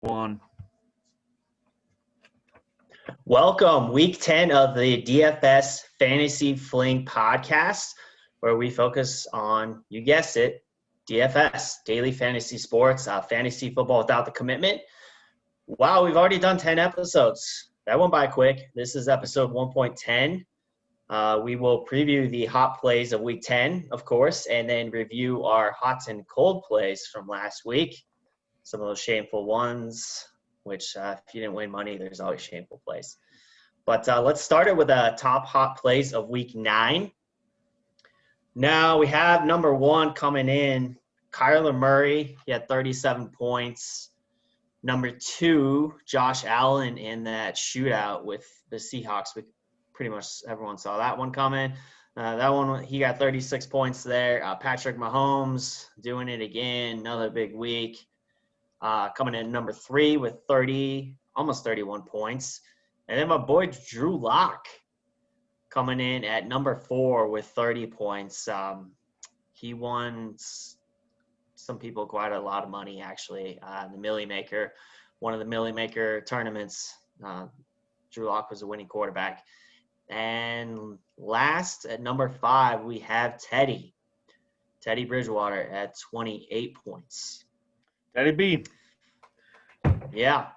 One. Welcome, week 10 of the DFS Fantasy Fling podcast, where we focus on, you guessed it, DFS, daily fantasy sports, fantasy football without the commitment. Wow, we've already done 10 episodes. That went by quick. This is episode 1.10. We will preview the hot plays of week 10, of course, and then review our hot and cold plays from last week. Some of those shameful ones, which if you didn't win money, there's always shameful plays. But let's start it with the top hot plays of week 9. Now we have number 1 coming in, Kyler Murray. He had 37 points. Number 2, Josh Allen in that shootout with the Seahawks. Pretty much everyone saw that one coming. That one, he got 36 points there. Patrick Mahomes doing it again, another big week. Coming in number 3 with almost 31 points. And then my boy Drew Lock coming in at number 4 with 30 points. He won some people quite a lot of money, actually. The Millie Maker, one of the Millie Maker tournaments. Drew Lock was a winning quarterback. And last at number 5, we have Teddy Bridgewater at 28 points. Teddy B. Yeah.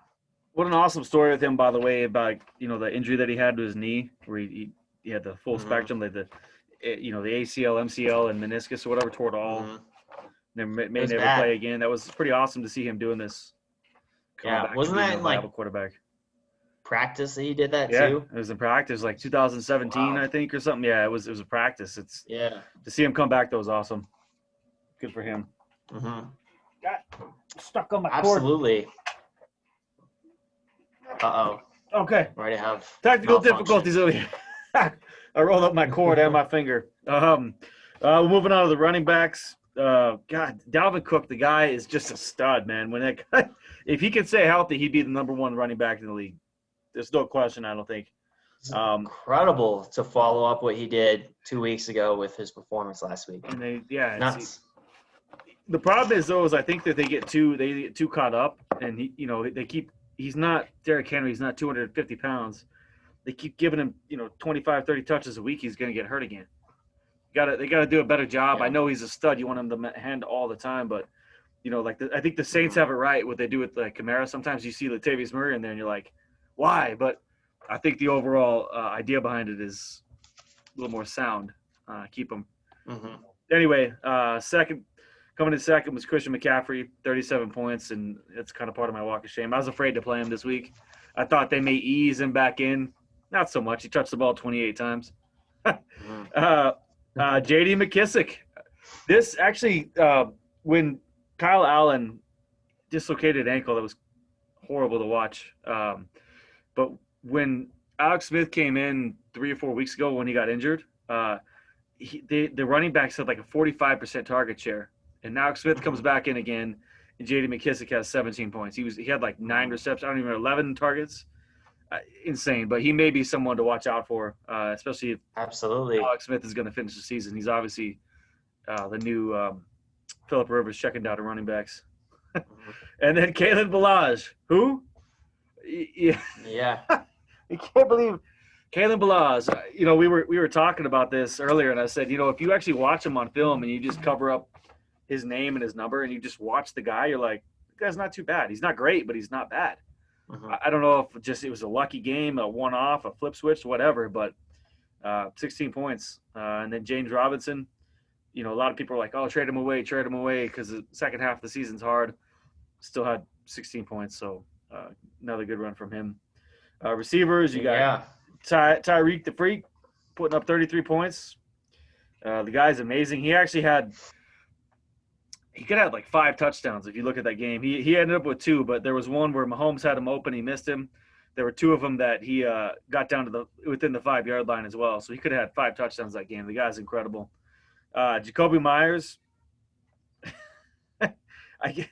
What an awesome story with him, by the way, about the injury that he had to his knee, where he had the full spectrum, like the ACL, MCL, and meniscus or whatever, tore it all. May never play again. That was pretty awesome to see him doing this. Yeah, wasn't that in like quarterback practice that he did that too? Yeah, it was in practice, like 2017, I think, or something. Yeah, it was a practice. To see him come back, that was awesome. Good for him. Mm-hmm. Got stuck on my cord. Absolutely. Uh-oh. Okay. Already have technical difficulties over here. I rolled up my cord and my finger. Moving on to the running backs. God, Dalvin Cook, the guy is just a stud, man. When that guy, if he could stay healthy, he'd be the number 1 running back in the league. There's no question, I don't think. It's incredible to follow up what he did 2 weeks ago with his performance last week. And nuts. The problem is, though, is I think that they get too caught up, and he's not Derrick Henry. He's not 250 pounds. They keep giving him 25, 30 touches a week. He's going to get hurt again. They got to do a better job. Yeah. I know he's a stud. You want him to hand all the time, but I think the Saints have it right. What they do with Kamara. Sometimes you see Latavius Murray in there, and you're like, why? But I think the overall idea behind it is a little more sound. Keep him. Mm-hmm. Anyway, coming in second was Christian McCaffrey, 37 points, and it's kind of part of my walk of shame. I was afraid to play him this week. I thought they may ease him back in. Not so much. He touched the ball 28 times. J.D. McKissick. This actually, when Kyle Allen dislocated ankle, that was horrible to watch. But when Alex Smith came in 3 or 4 weeks ago when he got injured, the running backs had like a 45% target share. And now Smith comes back in again, and J.D. McKissick has 17 points. He had like 9 receptions. I don't even know, 11 targets. Insane, but he may be someone to watch out for, especially if Alex Smith is going to finish the season. He's obviously the new Phillip Rivers checking down to running backs. And then Kalen Ballage. Who? Yeah. I can't believe Kalen Ballage. We were talking about this earlier, and I said, if you actually watch him on film and you just cover up his name and his number and you just watch the guy, you're like, the guy's not too bad. He's not great, but he's not bad. Mm-hmm. I don't know if it was a lucky game, a one-off, a flip switch, whatever, but 16 points. And then James Robinson, a lot of people are like, oh, trade him away because the second half of the season's hard. Still had 16 points, so another good run from him. Receivers, you got Tyreek the Freak putting up 33 points. The guy's amazing. He actually could have like 5 touchdowns if you look at that game. He ended up with 2, but there was one where Mahomes had him open. He missed him. There were 2 of them that he got down to within the 5-yard line as well. So he could have had 5 touchdowns that game. The guy's incredible. Jacoby Myers. He's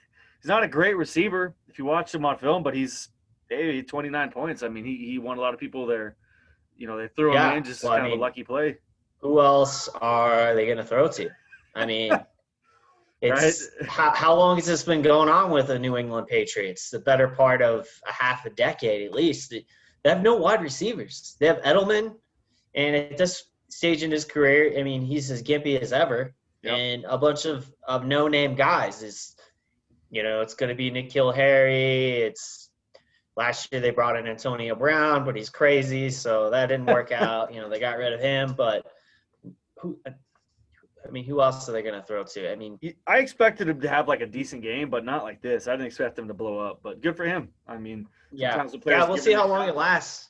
not a great receiver if you watch him on film, but he's 29 points. I mean, he won a lot of people there. They threw him in just kind of a lucky play. Who else are they going to throw to? I mean, Right? It's how long has this been going on with the New England Patriots? The better part of a half a decade at least. They have no wide receivers. They have Edelman, and at this stage in his career, I mean, he's as gimpy as ever, Yep. and a bunch of no-name guys. It's going to be N'Keal Harry. It's last year they brought in Antonio Brown, but he's crazy, so that didn't work out. They got rid of him, but who else are they going to throw to? I mean, I expected him to have like a decent game, but not like this. I didn't expect him to blow up, but good for him. I mean, sometimes the players we'll see how long it lasts.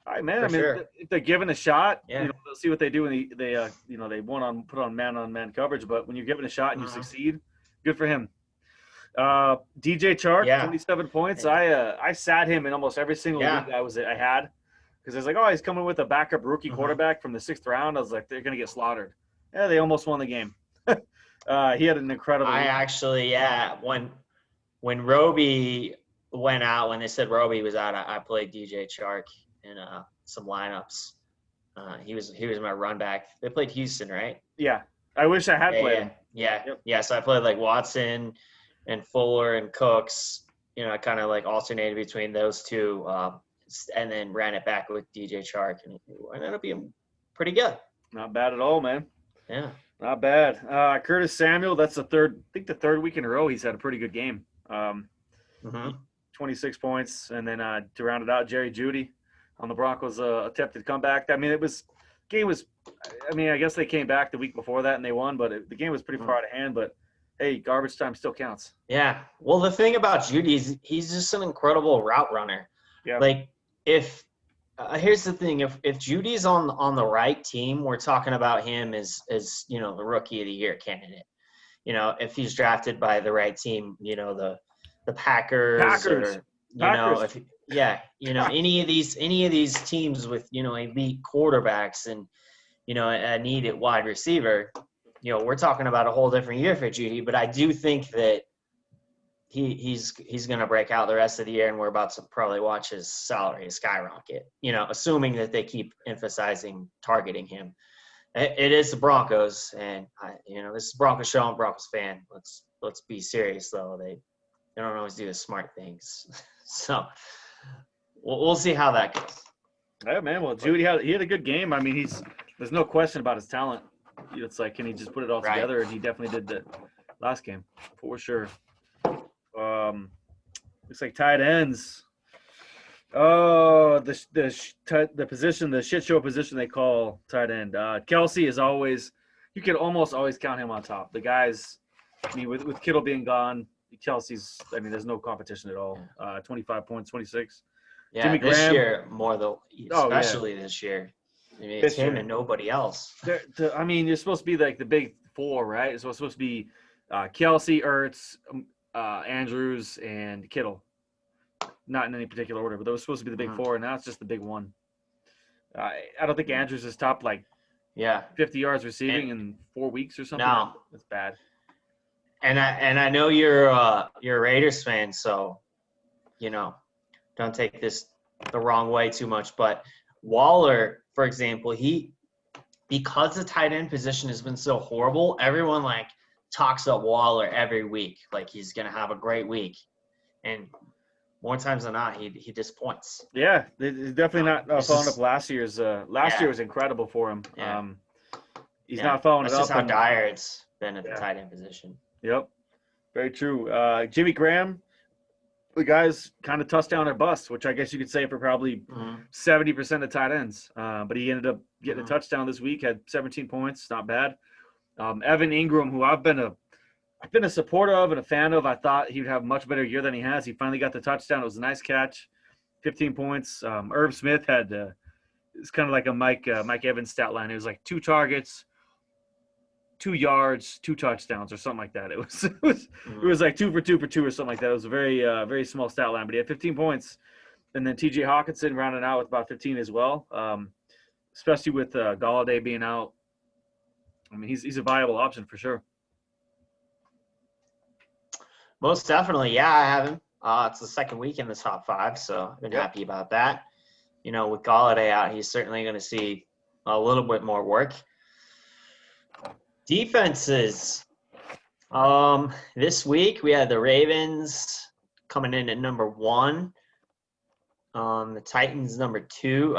All right, man. Sure. If they're given a shot, yeah. They'll see what they do when they put on man coverage. But when you're given a shot and you succeed, good for him. DJ Chark, 27 points. I sat him in almost every single league I had because I was like, oh, he's coming with a backup rookie quarterback from the 6th round. I was like, they're gonna get slaughtered. Yeah, they almost won the game. He had an incredible. When Roby went out, when they said Roby was out, I played DJ Chark in some lineups. He was my run back. They played Houston, right? Yeah, I wish I had played him. Yeah. So I played like Watson and Fuller and Cooks. I kind of like alternated between those two, and then ran it back with DJ Chark, and it ended up being pretty good. Not bad at all, man. Yeah. Not bad. Curtis Samuel, that's the third week in a row he's had a pretty good game. 26 points. And then to round it out, Jerry Jeudy on the Broncos' attempted comeback. I guess they came back the week before that and they won, but the game was pretty far out of hand. But, hey, garbage time still counts. Yeah. Well, the thing about Jeudy is he's just an incredible route runner. Yeah. Like, here's the thing. If Judy's on the right team, we're talking about him as the rookie of the year candidate. If he's drafted by the right team, the Packers. Or, any of these teams with elite quarterbacks and a needed wide receiver, we're talking about a whole different year for Jeudy. But I do think that he's going to break out the rest of the year, and we're about to probably watch his salary skyrocket, assuming that they keep emphasizing targeting him. It is the Broncos, and this is Broncos show. I'm a Broncos fan. Let's be serious, though. They don't always do the smart things. So we'll see how that goes. Yeah, man. Well, Jeudy had a good game. There's no question about his talent. It's like, can he just put it all together? And he definitely did that last game for sure. Looks like tight ends. Oh, the position, the shit show position they call tight end. Kelsey is always, you can almost always count him on top. The guys, with Kittle being gone, Kelsey's, there's no competition at all. 25 points, 26. Yeah, Jimmy this Graham, year more though, especially this year. It's him and nobody else. You're supposed to be like the big four, right? So it's supposed to be Kelsey, Ertz, Andrews, and Kittle. Not in any particular order, but those were supposed to be the big four, and now it's just the big one. I don't think Andrews has topped 50 yards receiving in 4 weeks or something. No, that's bad. And I know you're a Raiders fan, so don't take this the wrong way too much. But Waller, for example, because the tight end position has been so horrible, everyone talks up Waller every week, like he's gonna have a great week, and more times than not, he disappoints. Yeah, he's definitely not following up last year's. Last year was incredible for him. Yeah. He's not following it up. That's just how dire it's been at the tight end position. Yep, very true. Jimmy Graham, the guy's kind of touchdown or bust, which I guess you could say for probably 70% of tight ends. But he ended up getting a touchdown this week, had 17 points, not bad. Evan Ingram, who I've been a supporter of and a fan of. I thought he would have a much better year than he has. He finally got the touchdown. It was a nice catch, 15 points. Irv Smith had it's kind of like a Mike Evans stat line. It was like 2 targets, 2 yards, 2 touchdowns, or something like that. It was like 2 for 2 for 2 or something like that. It was a very very small stat line, but he had 15 points. And then T.J. Hawkinson rounded out with about 15 as well, especially with Galladay being out. He's a viable option for sure. Most definitely, yeah, I have him. It's the second week in the top 5, so I've been happy about that. With Galladay out, he's certainly going to see a little bit more work. Defenses This week we had the Ravens coming in at number 1. The Titans number 2.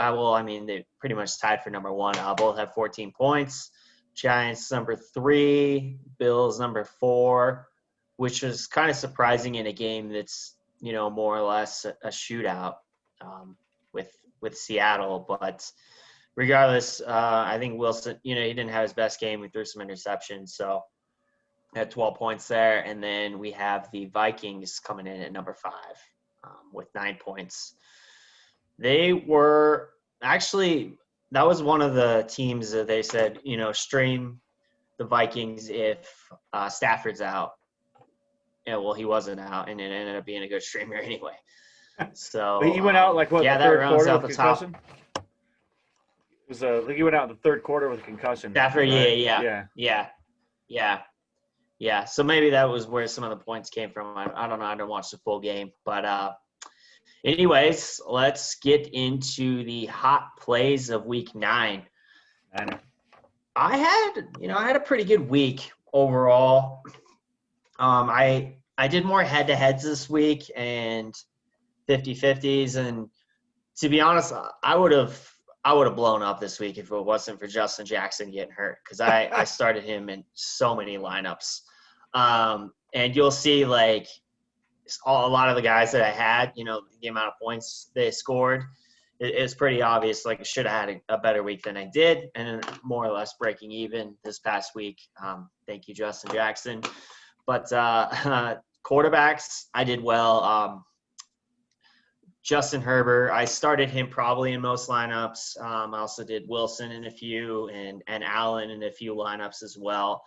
They pretty much tied for number 1. Both have 14 points. Giants number 3. Bills number 4, which was kind of surprising in a game that's more or less a shootout with Seattle. But regardless, I think Wilson, he didn't have his best game. We threw some interceptions, so had 12 points there. And then we have the Vikings coming in at number 5 with 9 points. They were actually, that was one of the teams that they said, stream the Vikings if Stafford's out. Yeah, well, he wasn't out, and it ended up being a good streamer anyway. So he went out like what? Yeah, the that third rounds quarter out with the concussion? top. It was like he went out in the third quarter with a concussion. Stafford, right? Yeah. So maybe that was where some of the points came from. I don't know. I didn't watch the full game, but anyways, let's get into the hot plays of Week 9. I had a pretty good week overall. I did more head-to-heads this week and 50-50s, and to be honest, I would have blown up this week if it wasn't for Justin Jackson getting hurt, because I started him in so many lineups. And you'll see like a lot of the guys that I had, the amount of points they scored, it's pretty obvious. Like I should have had a better week than I did, and more or less breaking even this past week. Thank you, Justin Jackson. But quarterbacks, I did well. Justin Herbert, I started him probably in most lineups. I also did Wilson in a few and Allen in a few lineups as well.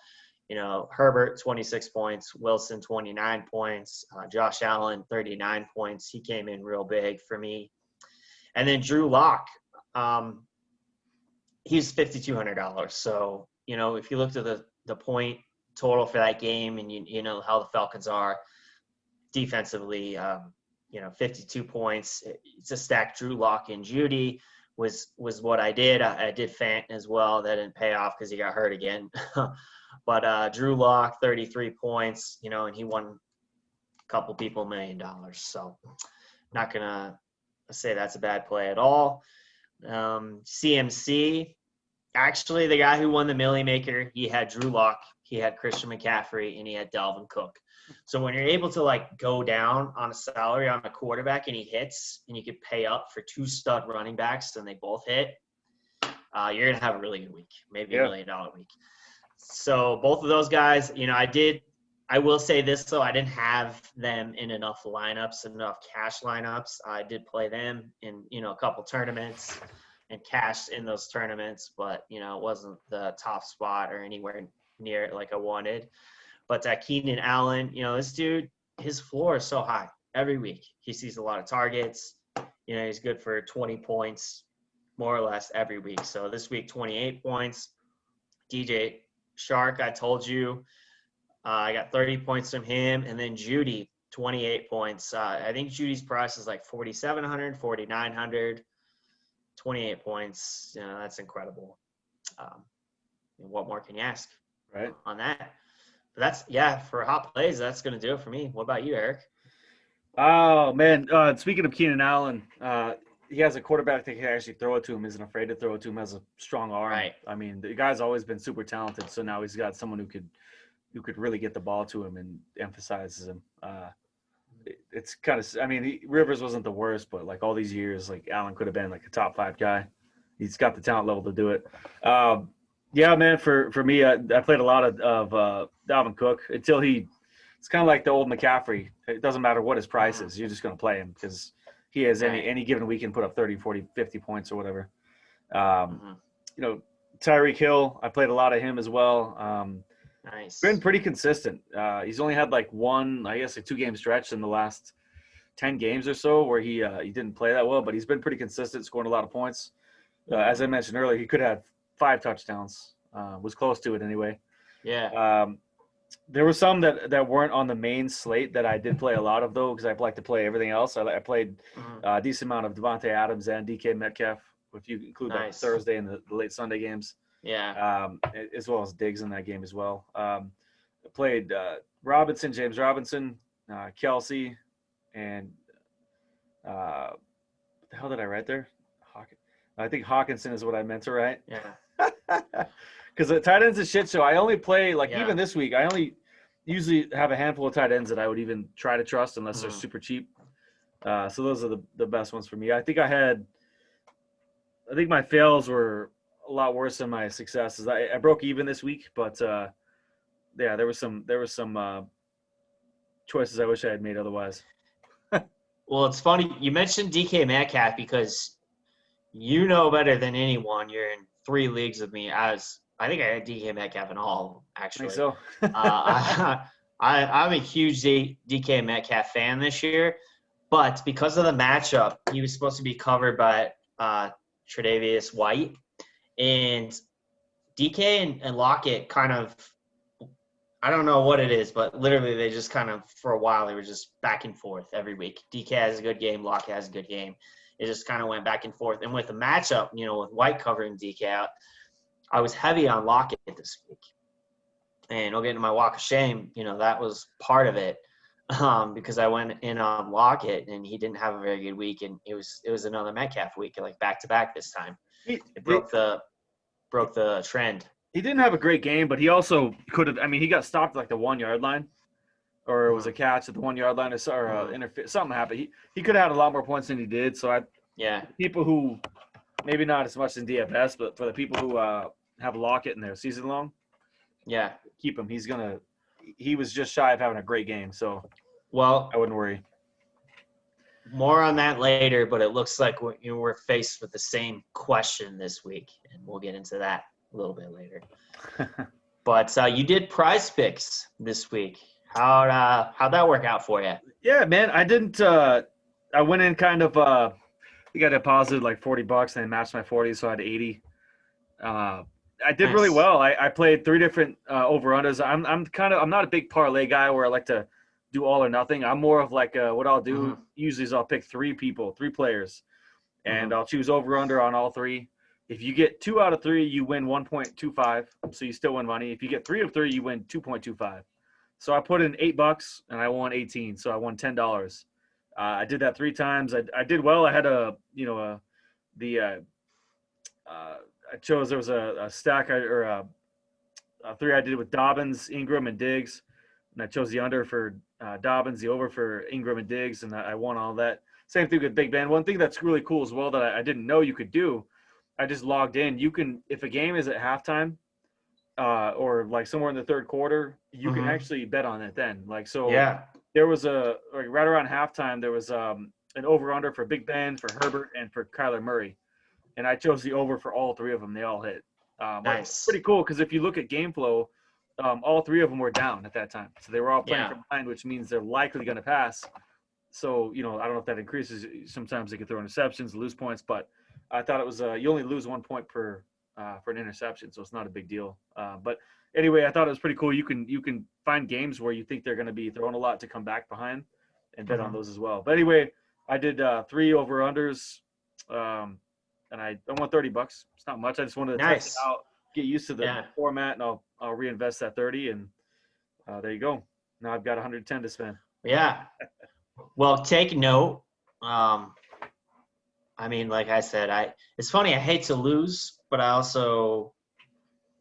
Herbert, 26 points, Wilson, 29 points, Josh Allen, 39 points. He came in real big for me. And then Drew Lock, he's $5,200. So, if you looked at the point total for that game and you know how the Falcons are defensively, 52 points. It's a stack. Drew Lock and Judy was what I did. I did Fant as well. That didn't pay off because he got hurt again. But Drew Lock, 33 points, and he won a couple people $1 million. So not going to say that's a bad play at all. CMC, actually the guy who won the Millie Maker, he had Drew Lock, he had Christian McCaffrey, and he had Dalvin Cook. So when you're able to go down on a salary on a quarterback and he hits, and you could pay up for 2 stud running backs and they both hit, you're going to have a really good week, maybe $1 million week. So both of those guys, I will say this though, I didn't have them in enough lineups, enough cash lineups. I did play them in, a couple tournaments and cashed in those tournaments, but, it wasn't the top spot or anywhere near it like I wanted. But Keenan Allen, this dude, his floor is so high every week. He sees a lot of targets. He's good for 20 points more or less every week. So this week, 28 points. DJ Shark, I told you, I got 30 points from him. And then Judy, 28 points. I think Judy's price is like 4,700, 4,900, 28 points. That's incredible. What more can you ask on that? But for hot plays, that's going to do it for me. What about you, Eric? Oh, man. Speaking of Keenan Allen, he has a quarterback that can actually throw it to him, isn't afraid to throw it to him, has a strong arm. Right. I mean, the guy's always been super talented, so now he's got someone who could really get the ball to him and emphasizes him. It's kind of – Rivers wasn't the worst, but all these years, Allen could have been a top 5 guy. He's got the talent level to do it. Yeah, man, for me, I played a lot of Dalvin Cook until it's kind of like the old McCaffrey. It doesn't matter what his price is. You're just going to play him because he has any given week can put up 30, 40, 50 points or whatever. Tyreek Hill, I played a lot of him as well. Nice. Been pretty consistent. He's only had 2-game stretch in the last 10 games or so where he didn't play that well, but he's been pretty consistent, scoring a lot of points. As I mentioned earlier, he could have 5 touchdowns, was close to it anyway. Yeah. There were some that weren't on the main slate that I did play a lot of, though, because I like to play everything else. I played a decent amount of Devontae Adams and DK Metcalf, if you include the Thursday and the late Sunday games. Yeah. As well as Diggs in that game as well. played Robinson, James Robinson, Kelsey, and what the hell did I write there? I think Hawkinson is what I meant to write. Yeah. Because the tight end's a shit show. I only play, even this week, I only usually have a handful of tight ends that I would even try to trust unless they're super cheap. So those are the best ones for me. I think my fails were a lot worse than my successes. I broke even this week, but there was some choices I wish I had made otherwise. Well, it's funny you mentioned DK Metcalf because you know better than anyone. You're in 3 leagues with me. I think I had DK Metcalf in all, actually. I think so. I'm a huge DK Metcalf fan this year, but because of the matchup, he was supposed to be covered by Tre'Davious White, and DK and Lockett kind of, I don't know what it is, but literally they just kind of, for a while, they were just back and forth every week. DK has a good game, Lockett has a good game. It just kind of went back and forth. And with the matchup, with White covering DK out, I was heavy on Lockett this week. And I'll get into my walk of shame. That was part of it because I went in on Lockett and he didn't have a very good week. And it was another Metcalf week, like back-to-back this time. It broke the trend. He didn't have a great game, but he also could have. I mean, he got stopped at the 1 yard line, or it was a catch at the 1 yard line, or something happened. He could have had a lot more points than he did. So people who maybe not as much in DFS, but for the people who have Lockett in their season long, keep him. He was just shy of having a great game, so I wouldn't worry. More on that later, but it looks like we're faced with the same question this week, and we'll get into that a little bit later. But you did prize picks this week. How'd that work out for you? Yeah, man, I didn't. I went in kind of. I think I deposited like $40 and I matched my 40, so I had 80. I did really well. I played 3 different over-unders. I'm not a big parlay guy where I like to do all or nothing. I'm more of like what I'll do usually is I'll pick 3 players, and I'll choose over-under on all 3. If you get 2 out of 3, you win 1.25, so you still win money. If you get 3 of 3, you win 2.25. So I put in $8 and I won 18, so I won $10. I did that 3 times. I did well. I had I chose, there was a stack a 3 I did with Dobbins, Ingram, and Diggs, and I chose the under for Dobbins, the over for Ingram and Diggs, and I won all that. Same thing with Big Ben. One thing that's really cool as well that I didn't know you could do, I just logged in. You can, if a game is at halftime or like somewhere in the third quarter, you can actually bet on it then. There was right around halftime, there was an over-under for Big Ben, for Herbert, and for Kyler Murray. And I chose the over for all 3 of them. They all hit. Nice. Pretty cool because if you look at game flow, all 3 of them were down at that time. So they were all playing from behind, which means they're likely going to pass. So, I don't know if that increases. Sometimes they could throw interceptions, lose points. But I thought it was you only lose 1 point for an interception, so it's not a big deal. But anyway, I thought it was pretty cool. You can find games where you think they're going to be throwing a lot to come back behind and bet on those as well. But anyway, I did 3 over-unders. And I won $30. It's not much. I just wanted to test it out, get used to the format, and I'll reinvest that 30, and there you go. Now I've got 110 to spend. Yeah. Well, take note. I mean, like I said, it's funny. I hate to lose, but I'm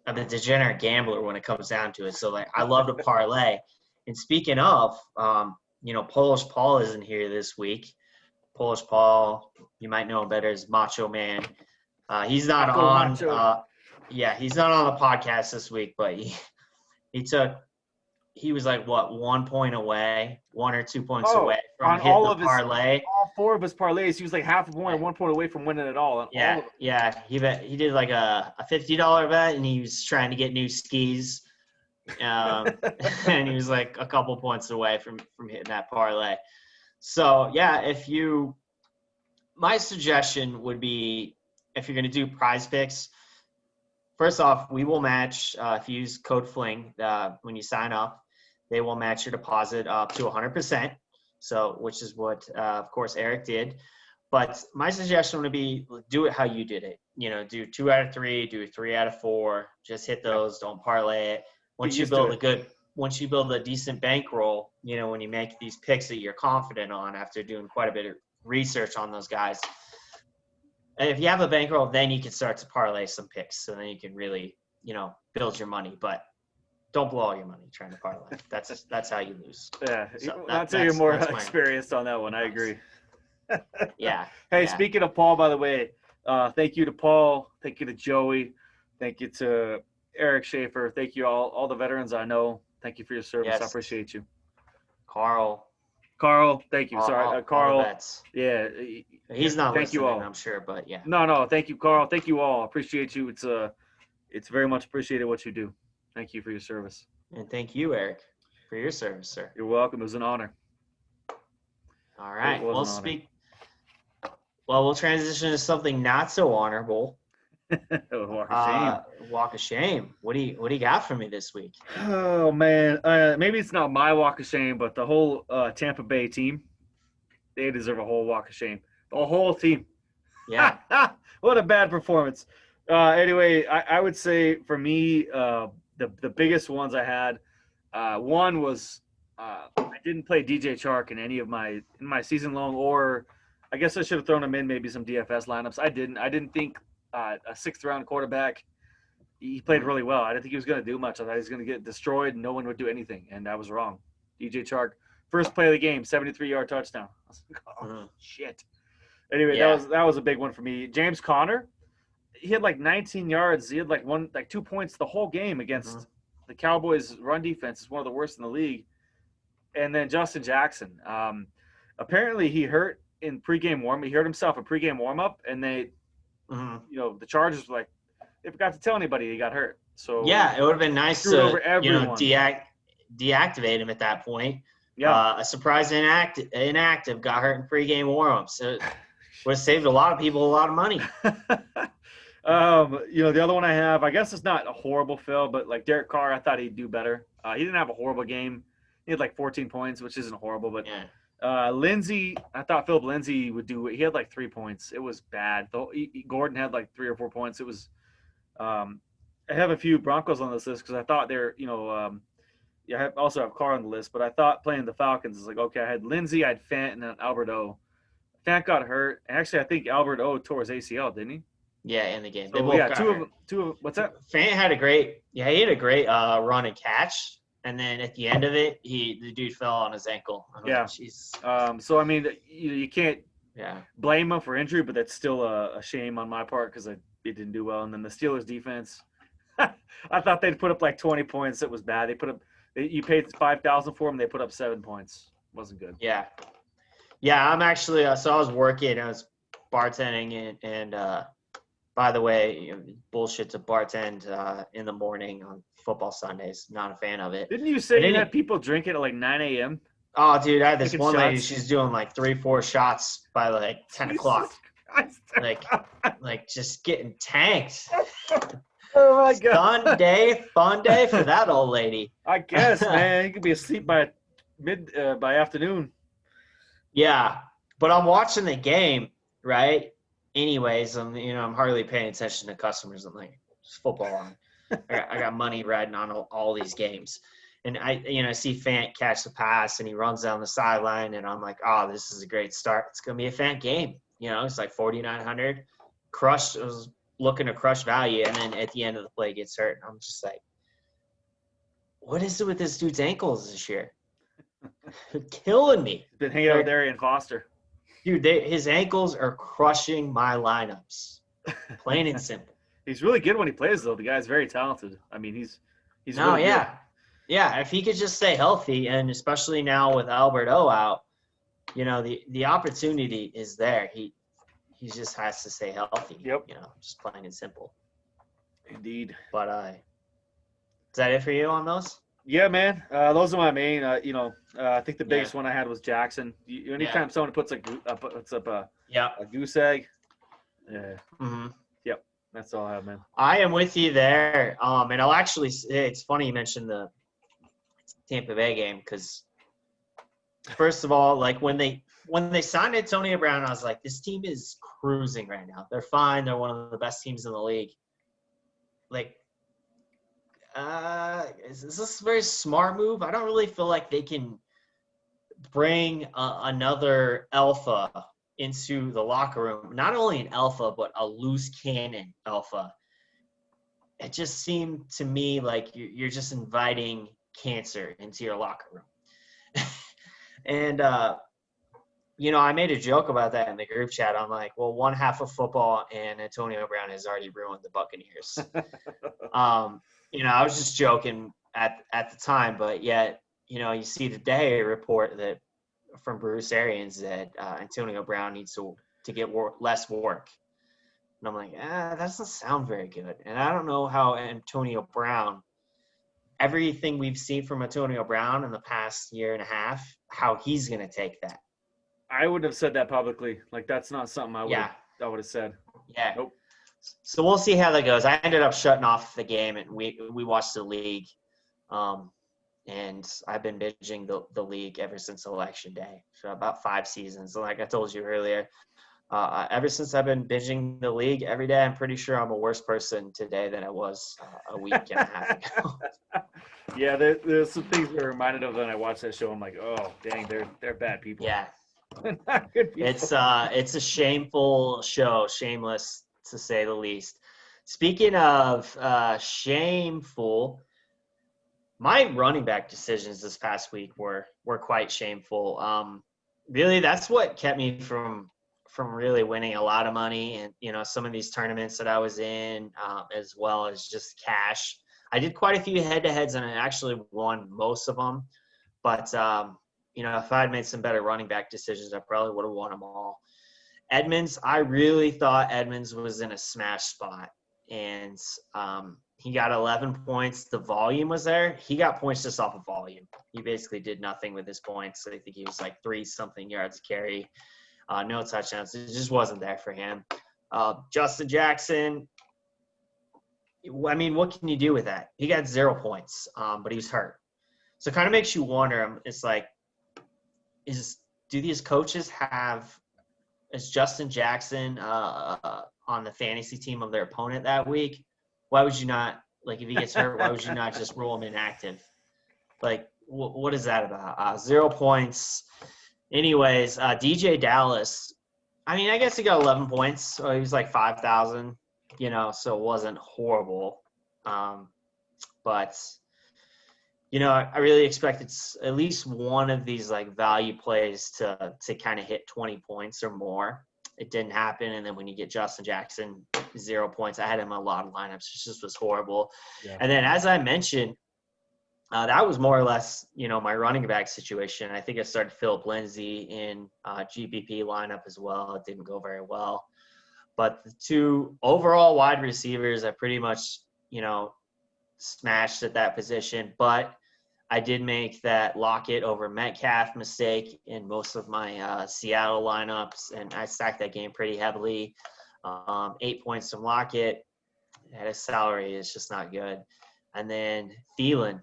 a degenerate gambler when it comes down to it. So I love to parlay. And speaking of, Polish Paul isn't here this week. Polish Paul, you might know him better as Macho Man. He's not on. He's not on the podcast this week, but he was like 1 point away, 1 or 2 points away from hitting the parlay. All 4 of his parlays, he was like half a point or 1 point away from winning it all. He did like a $50 bet, and he was trying to get new skis, and he was like a couple points away from hitting that parlay. So, my suggestion would be if you're going to do prize picks, first off, we will match, if you use code FLING when you sign up, they will match your deposit up to 100%, which is what, of course, Eric did. But my suggestion would be do it how you did it. Do 2 out of 3, do 3 out of 4, just hit those, don't parlay it. Once you build a good once you build a decent bankroll, when you make these picks that you're confident on after doing quite a bit of research on those guys, and if you have a bankroll, then you can start to parlay some picks. So then you can really, build your money. But don't blow all your money trying to parlay. That's how you lose. Yeah, So not until you're more that's experienced on that one. I agree. Yeah. Hey, yeah. Speaking of Paul, by the way, thank you to Paul. Thank you to Joey. Thank you to Eric Schaefer. Thank you all the veterans I know. Thank you for your service. Yes. I appreciate you. Carl, thank you. Sorry, Carl. All the vets. Yeah, he's not thank listening, you all. I'm sure, but yeah. No. Thank you, Carl. Thank you all. I appreciate you. It's very much appreciated what you do. Thank you for your service. And thank you, Eric, for your service, sir. You're welcome. It was an honor. All right. We'll transition to something not so honorable. Walk of shame. Walk of shame. What do you got for me this week? Oh man, maybe it's not my walk of shame, but the whole Tampa Bay team, they deserve a whole walk of shame. The whole team. Yeah. What a bad performance. Anyway, I would say for me, the biggest ones I had, one was I didn't play DJ Chark in my season long, or I guess I should have thrown him in maybe some DFS lineups. I didn't think a 6th round quarterback. He played really well. I didn't think he was going to do much. I thought he was going to get destroyed and no one would do anything, and I was wrong. DJ Chark, first play of the game, 73-yard touchdown. I was like, oh, shit. Anyway, that was a big one for me. James Conner, he had like 19 yards. He had like 2 points the whole game against the Cowboys' run defense. It's one of the worst in the league. And then Justin Jackson. Apparently he hurt in pregame warm. He hurt himself in pregame warm-up, and they, the Chargers were like, they forgot to tell anybody he got hurt. So yeah, it would have been nice to deactivate him at that point. Yeah, a surprise inactive got hurt in pregame warm-up, so it would have saved a lot of people a lot of money. The other one I have, I guess it's not a horrible fill, but like Derek Carr, I thought he'd do better. He didn't have a horrible game. He had like 14 points, which isn't horrible, but Lindsey, I thought Philip Lindsay would do it. He had like 3 points. It was bad. Gordon had like 3 or 4 points. It was I have a few Broncos on this list because I thought they're, I also have Carr on the list, but I thought playing the Falcons is like, okay, I had Lindsey, I had Fant, and then Albert O. Fant got hurt. Actually, I think Albert O tore his ACL, didn't he? Yeah, in the game. So, two of what's that? Fant had a great run and catch. And then at the end of it, the dude fell on his ankle. So I mean, you can't blame him for injury, but that's still a shame on my part because it didn't do well. And then the Steelers defense, I thought they'd put up like 20 points. It was bad. You paid $5,000 for them. They put up 7 points. Wasn't good. Yeah. I'm actually so I was working. I was bartending and by the way, bullshit to bartend in the morning on football Sundays. Not a fan of it. Didn't you say you had people drinking at like 9 a.m.? Oh, dude, I had this one lady. She's doing like 3-4 shots by like 10 o'clock. Like just getting tanked. Oh my god! Fun day for that old lady. I guess, man, you could be asleep by afternoon. Yeah, but I'm watching the game, right? Anyways, I'm hardly paying attention to customers. I'm like, it's football on. I got money riding on all these games. And I see Fant catch the pass and he runs down the sideline and I'm like, oh, this is a great start. It's going to be a Fant game. It's like 4,900. Crushed. I was looking to crush value. And then at the end of the play gets hurt. And I'm just like, what is it with this dude's ankles this year? They're killing me. He's been hanging out with Arian Foster. Dude, his ankles are crushing my lineups. Plain and simple. He's really good when he plays, though. The guy's very talented. I mean, he's really good. Yeah, if he could just stay healthy, and especially now with Albert O out, the opportunity is there. He just has to stay healthy. Yep. Just plain and simple. Indeed. But is that it for you on those? Yeah, man. Those are my main. I think the biggest one I had was Jackson. Anytime someone puts up a goose egg. Yeah. Mm-hmm. Yep. That's all I have, man. I am with you there. And I'll actually say it's funny you mentioned the Tampa Bay game because first of all, like when they signed Antonio Brown, I was like, this team is cruising right now. They're fine. They're one of the best teams in the league. Like, is this a very smart move? I don't really feel like they can bring another alpha into the locker room. Not only an alpha, but a loose cannon alpha. It just seemed to me like you're just inviting cancer into your locker room. And, I made a joke about that in the group chat. I'm like, well, one half of football and Antonio Brown has already ruined the Buccaneers. I was just joking at the time, but yet, you see today a report that from Bruce Arians that Antonio Brown needs to get less work. And I'm like, that doesn't sound very good. And I don't know how Antonio Brown, everything we've seen from Antonio Brown in the past year and a half, how he's going to take that. I would have said that publicly. Like, that's not something I would have said. Yeah. Nope. So we'll see how that goes. I ended up shutting off the game, and we watched the league. And I've been binging the league ever since Election Day, so about 5 seasons. Like I told you earlier, ever since I've been binging the league every day, I'm pretty sure I'm a worse person today than I was a week and a half ago. Yeah, there's some things we're reminded of when I watch that show. I'm like, oh, dang, they're bad people. Yeah. Not good people. It's a shameful show, shameless to say the least. Speaking of shameful, my running back decisions this past week were quite shameful. Really, that's what kept me from really winning a lot of money, and some of these tournaments that I was in, as well as just cash. I did quite a few head-to-heads, and I actually won most of them. But if I had made some better running back decisions, I probably would have won them all. Edmonds, I really thought Edmonds was in a smash spot, and he got 11 points. The volume was there. He got points just off of volume. He basically did nothing with his points. I think he was like 3-something yards carry, no touchdowns. It just wasn't there for him. Justin Jackson, I mean, what can you do with that? He got 0 points, but he was hurt. So it kind of makes you wonder. It's like, do these coaches is Justin Jackson on the fantasy team of their opponent that week? Why would you not, like, if he gets hurt, why would you not just rule him inactive? Like, what is that about? 0 points. Anyways, DJ Dallas, I mean, I guess he got 11 points. So he was like 5,000, so it wasn't horrible. But I really expected at least one of these like value plays to kind of hit 20 points or more. It didn't happen. And then when you get Justin Jackson, 0 points, I had him in a lot of lineups. It just was horrible. Yeah. And then, as I mentioned, that was more or less, my running back situation. I think I started Philip Lindsay in GPP lineup as well. It didn't go very well. But the 2 overall wide receivers, I pretty much, smashed at that position. But I did make that Lockett over Metcalf mistake in most of my Seattle lineups, and I stacked that game pretty heavily. 8 points from Lockett. At his salary, it's just not good. And then Thielen.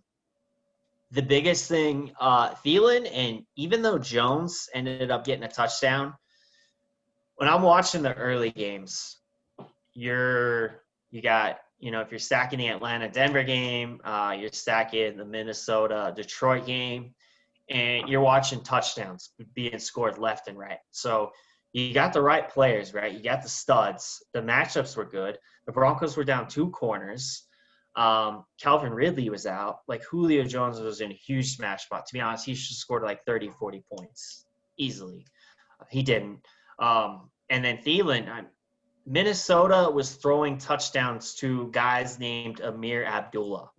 The biggest thing, Thielen, and even though Jones ended up getting a touchdown, when I'm watching the early games, you got, if you're stacking the Atlanta-Denver game, you're stacking the Minnesota-Detroit game, and you're watching touchdowns being scored left and right. So you got the right players, right? You got the studs. The matchups were good. The Broncos were down 2 corners. Calvin Ridley was out. Like, Julio Jones was in a huge smash spot. To be honest, he should have scored like 30, 40 points easily. He didn't. And then Thielen, Minnesota was throwing touchdowns to guys named Amir Abdullah.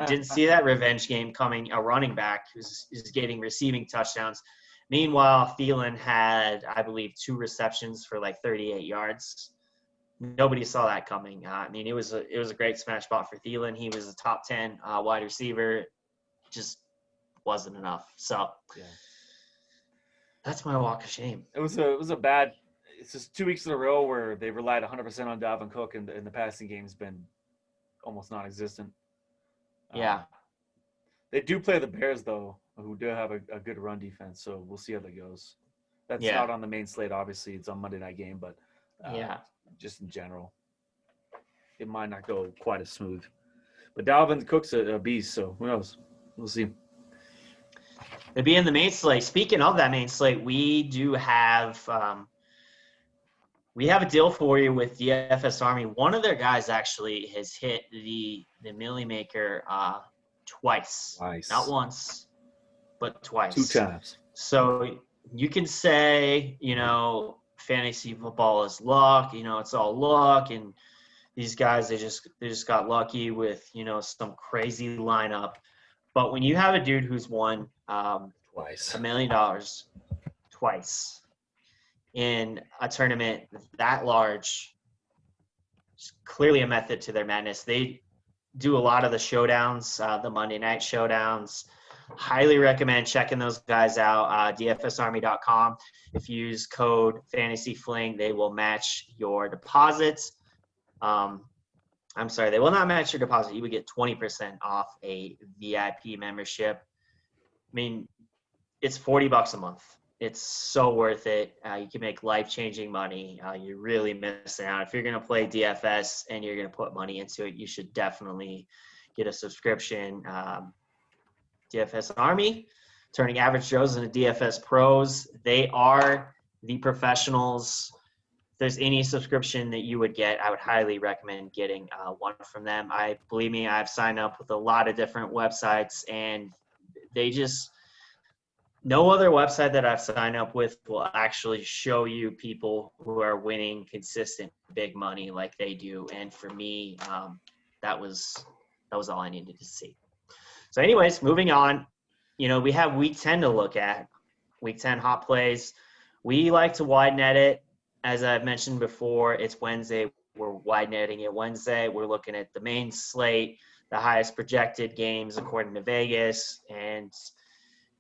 Didn't see that revenge game coming. A running back is getting receiving touchdowns. Meanwhile, Thielen had, I believe, 2 receptions for like 38 yards. Nobody saw that coming. I mean, it was a great smash spot for Thielen. He was a top 10 wide receiver. It just wasn't enough. So yeah. That's my walk of shame. It was a bad. It's just 2 weeks in a row where they relied 100% on Dalvin Cook, and the passing game's been almost non-existent. Yeah. They do play the Bears, though, who do have a good run defense, so we'll see how that goes. That's not on the main slate, obviously. It's on Monday Night Game, but just in general, it might not go quite as smooth. But Dalvin Cook's a beast, so who knows? We'll see. It'd be in the main slate. Speaking of that main slate, we do have a deal for you with DFS Army. One of their guys actually has hit the Millie Maker twice. Not once, but twice. 2 times. So you can say, fantasy football is luck. It's all luck, and these guys they just got lucky with some crazy lineup. But when you have a dude who's won twice $1 million twice in a tournament that large, it's clearly a method to their madness. They do a lot of the showdowns, the Monday night showdowns. Highly recommend checking those guys out. DFSArmy.com. If you use code FANTASYFLING, they will match your deposits. I'm sorry, they will not match your deposit. You would get 20% off a VIP membership. I mean, it's $40 a month. It's so worth it. You can make life-changing money. You're really missing out. If you're going to play DFS and you're going to put money into it, you should definitely get a subscription. DFS Army, turning average Joes into DFS pros. They are the professionals. If there's any subscription that you would get, I would highly recommend getting one from them. Believe me, I've signed up with a lot of different websites, and no other website that I've signed up with will actually show you people who are winning consistent big money like they do. And for me, that was all I needed to see. So anyways, moving on, we have week 10 to look at. Week 10 hot plays. We like to wide net it. As I've mentioned before, it's Wednesday. We're wide netting it Wednesday. We're looking at the main slate, the highest projected games according to Vegas. And,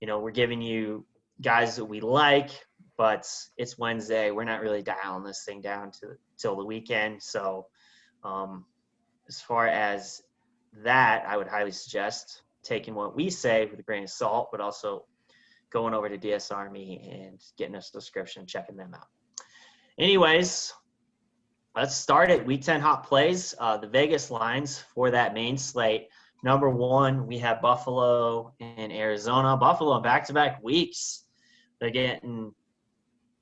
we're giving you guys that we like, but it's Wednesday. We're not really dialing this thing down till the weekend. So as far as that, I would highly suggest taking what we say with a grain of salt, but also going over to DS Army and getting a subscription, checking them out. Anyways, let's start at week 10 hot plays. The Vegas lines for that main slate. Number 1, we have Buffalo and Arizona. Buffalo back-to-back weeks. They're getting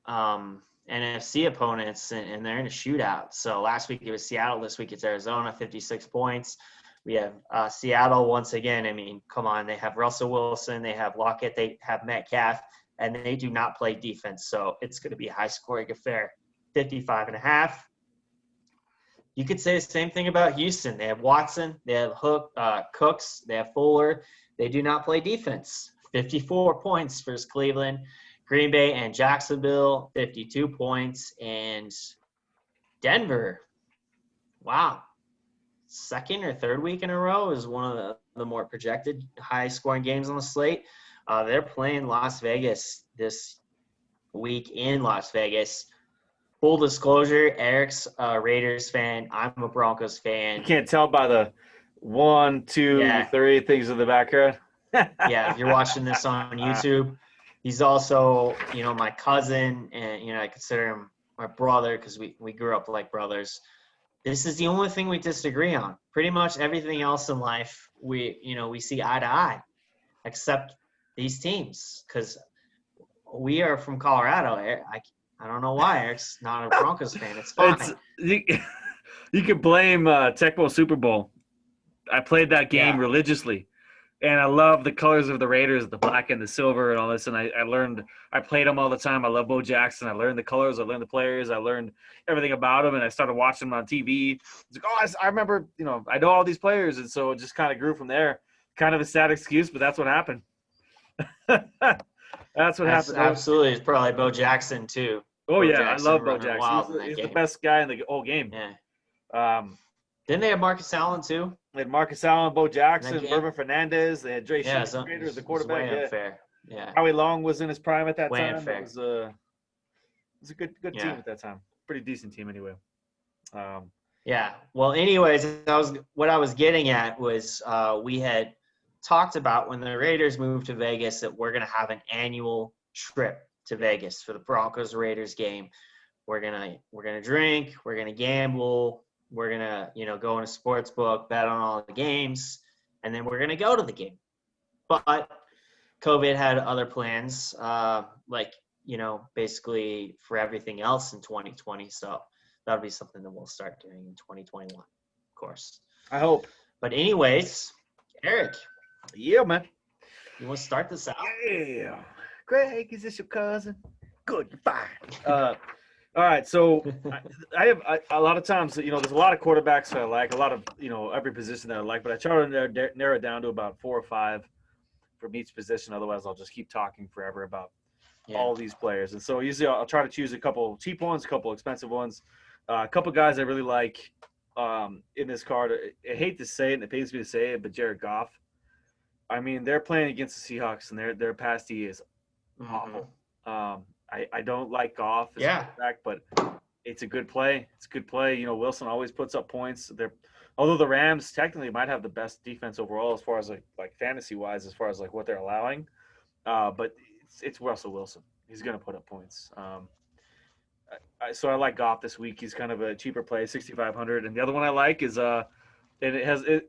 NFC opponents, and they're in a shootout. So last week it was Seattle. This week it's Arizona, 56 points. We have Seattle once again. I mean, come on. They have Russell Wilson. They have Lockett. They have Metcalf. And they do not play defense. So it's going to be a high-scoring affair, 55.5. You could say the same thing about Houston. They have Watson. They have Cooks. They have Fuller. They do not play defense. 54 points for Cleveland. Green Bay and Jacksonville, 52 points. And Denver, wow. Second or third week in a row is one of the more projected high-scoring games on the slate. They're playing Las Vegas this week in Las Vegas. Full disclosure, Eric's a Raiders fan. I'm a Broncos fan. You can't tell by the 1, 2, 3 things in the background. Yeah, if you're watching this on YouTube, he's also, my cousin, and, I consider him my brother because we grew up like brothers. This is the only thing we disagree on. Pretty much everything else in life, we see eye to eye, except these teams, because we are from Colorado. I don't know why Eric's not a Broncos fan. It's fine. You can blame Tecmo Super Bowl. I played that game religiously, and I love the colors of the Raiders, the black and the silver and all this. And I played them all the time. I love Bo Jackson. I learned the colors. I learned the players. I learned everything about them, and I started watching them on TV. It's like, I remember, I know all these players, and so it just kind of grew from there. Kind of a sad excuse, but that's what happened. That's what happened. Absolutely. It's probably Bo Jackson, too. Oh, yeah. I love Bo Jackson. He's the best guy in the whole game. Yeah. Didn't they have Marcus Allen, too? They had Marcus Allen, Bo Jackson, Mervin Fernandez. They had Dre Shady as the quarterback. Way unfair. Yeah. Howie Long was in his prime at that way time. Unfair. It was a good team at that time. Pretty decent team anyway. Yeah. Well, anyways, what I was getting at was we had talked about when the Raiders moved to Vegas that we're going to have an annual trip to Vegas for the Broncos Raiders game. We're gonna drink, we're gonna gamble, we're going to, go in a sports book, bet on all the games, and then we're going to go to the game. But COVID had other plans, basically for everything else in 2020. So that'll be something that we'll start doing in 2021, of course. I hope. But anyways, Eric. Yeah, man. You want to start this out? Yeah. Greg, is this your cousin? Good, you're fine. All right, so I have a lot of times, there's a lot of quarterbacks that I like, a lot of, every position that I like, but I try to narrow it down to about 4 or 5 from each position. Otherwise, I'll just keep talking forever about all these players. And so usually I'll try to choose a couple cheap ones, a couple expensive ones, a couple guys I really like in this card. I hate to say it, and it pains me to say it, but Jared Goff. I mean, they're playing against the Seahawks, and their pass D is awful. I don't like Goff as a quarterback, but it's a good play. It's a good play. Wilson always puts up points. Although the Rams technically might have the best defense overall as far as like fantasy wise, as far as like what they're allowing, but it's Russell Wilson. He's going to put up points. So I like Goff this week. He's kind of a cheaper play, 6,500. And the other one I like is